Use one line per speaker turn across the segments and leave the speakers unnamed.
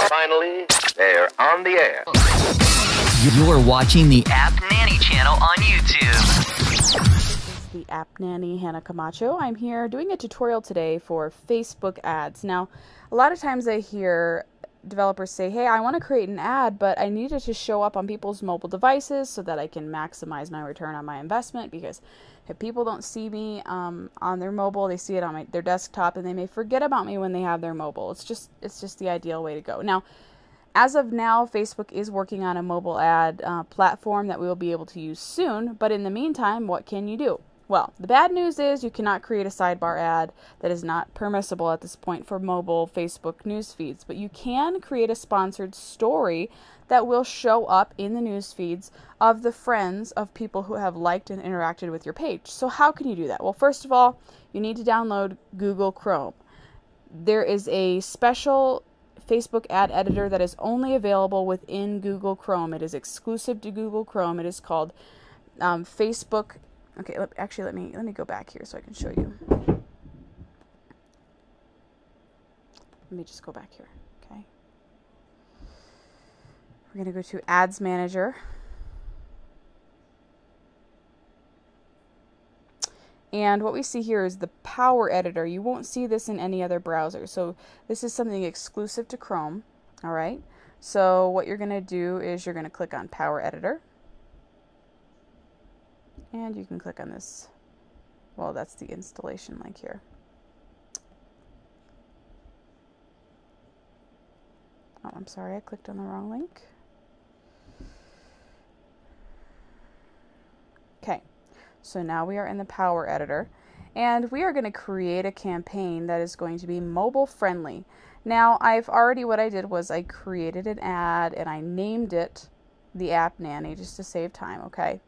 Finally, they're on the air.
You're watching the App Nanny channel on YouTube.
This is the App Nanny, Hannah Camacho. I'm here doing a tutorial today for Facebook ads. Now, a lot of times I hear developers say, hey, I want to create an ad, but I need it to show up on people's mobile devices so that I can maximize my return on my investment, because if people don't see me on their mobile, they see it on their desktop, and they may forget about me when they have their mobile. It's just the ideal way to go. Now, as of now, Facebook is working on a mobile ad platform that we will be able to use soon, but in the meantime, what can you do? Well, the bad news is you cannot create a sidebar ad. That is not permissible at this point for mobile Facebook news feeds, but you can create a sponsored story that will show up in the news feeds of the friends of people who have liked and interacted with your page. So how can you do that? Well, first of all, you need to download Google Chrome. There is a special Facebook ad editor that is only available within Google Chrome. It is exclusive to Google Chrome. It is called Facebook. Okay, actually, let me go back here so I can show you. Let me just go back here. Okay. We're going to go to Ads Manager. And what we see here is the Power Editor. You won't see this in any other browser. So this is something exclusive to Chrome. All right. So what you're going to do is you're going to click on Power Editor. And you can click on this. Well, that's the installation link here. Oh, I'm sorry, I clicked on the wrong link. Okay, so now we are in the Power Editor, and we are going to create a campaign that is going to be mobile friendly. Now, what I did was I created an ad and I named it the App Nanny just to save time, okay?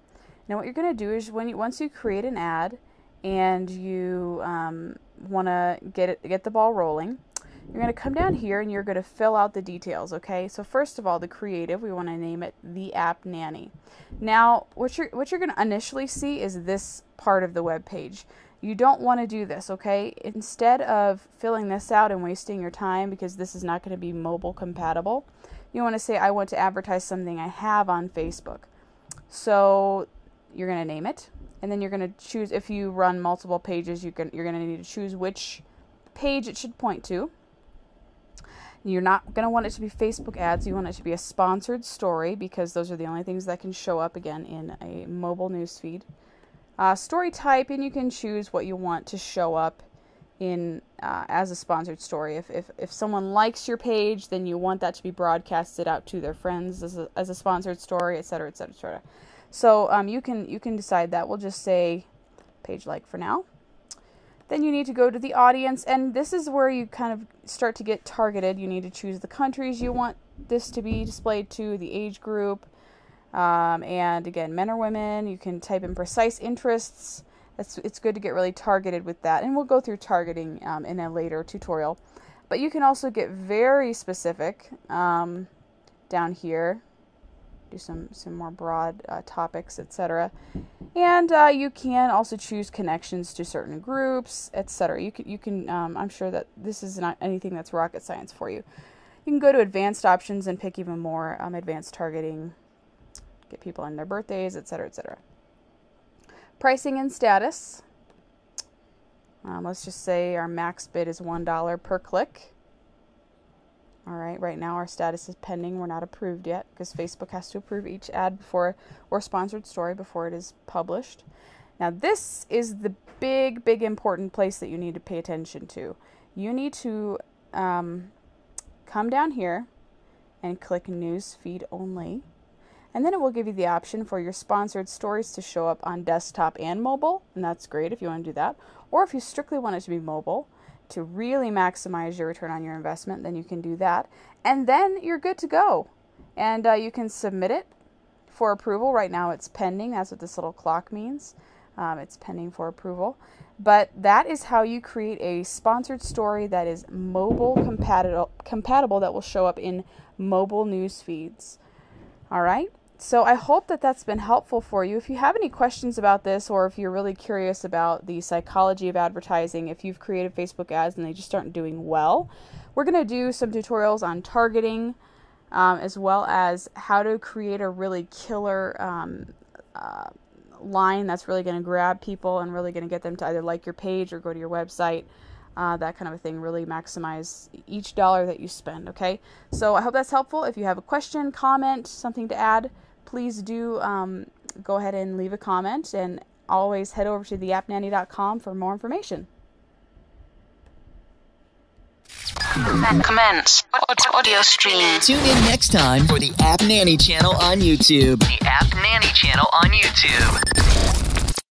Now what you're going to do is once you create an ad and you want to get the ball rolling, you're going to come down here and you're going to fill out the details, okay? So first of all, the creative, we want to name it the App Nanny. Now what you're going to initially see is this part of the web page. You don't want to do this, okay? Instead of filling this out and wasting your time, because this is not going to be mobile compatible, you want to say, I want to advertise something I have on Facebook. So you're going to name it, and then you're going to choose, if you run multiple pages, you're going to need to choose which page it should point to. You're not going to want it to be Facebook ads. You want it to be a sponsored story, because those are the only things that can show up again in a mobile news feed. Story type, and you can choose what you want to show up in as a sponsored story. If someone likes your page, then you want that to be broadcasted out to their friends as a sponsored story, etc., etc., etc. So you can decide that. We'll just say page like for now. Then you need to go to the audience, and this is where you kind of start to get targeted. You need to choose the countries you want this to be displayed to, the age group, and again, men or women. You can type in precise interests. It's good to get really targeted with that, and we'll go through targeting in a later tutorial. But you can also get very specific down here. Do some more broad topics, etc. And you can also choose connections to certain groups, etc. You can I'm sure that this is not anything that's rocket science for you. You can go to advanced options and pick even more advanced targeting, get people on their birthdays, etc., etc. Pricing and status. Let's just say our max bid is $1 per click. All right, right now our status is pending. We're not approved yet, because Facebook has to approve each ad or sponsored story before it is published. Now this is the big important place that you need to pay attention to. You need to come down here and click News Feed Only. And then it will give you the option for your sponsored stories to show up on desktop and mobile. And that's great if you want to do that. Or if you strictly want it to be mobile, to really maximize your return on your investment, then you can do that. And then you're good to go. And you can submit it for approval. Right now it's pending. That's what this little clock means. It's pending for approval. But that is how you create a sponsored story that is mobile compatible that will show up in mobile news feeds. All right. So I hope that that's been helpful for you. If you have any questions about this, or if you're really curious about the psychology of advertising, if you've created Facebook ads and they just aren't doing well, we're going to do some tutorials on targeting, as well as how to create a really killer line that's really going to grab people and really going to get them to either like your page or go to your website. That kind of a thing. Really maximize each dollar that you spend. Okay, so I hope that's helpful. If you have a question, comment, something to add, please do go ahead and leave a comment, and always head over to theappnanny.com for more information.
Commence audio stream. Tune in next time for the App Nanny channel on YouTube. The App Nanny channel on YouTube.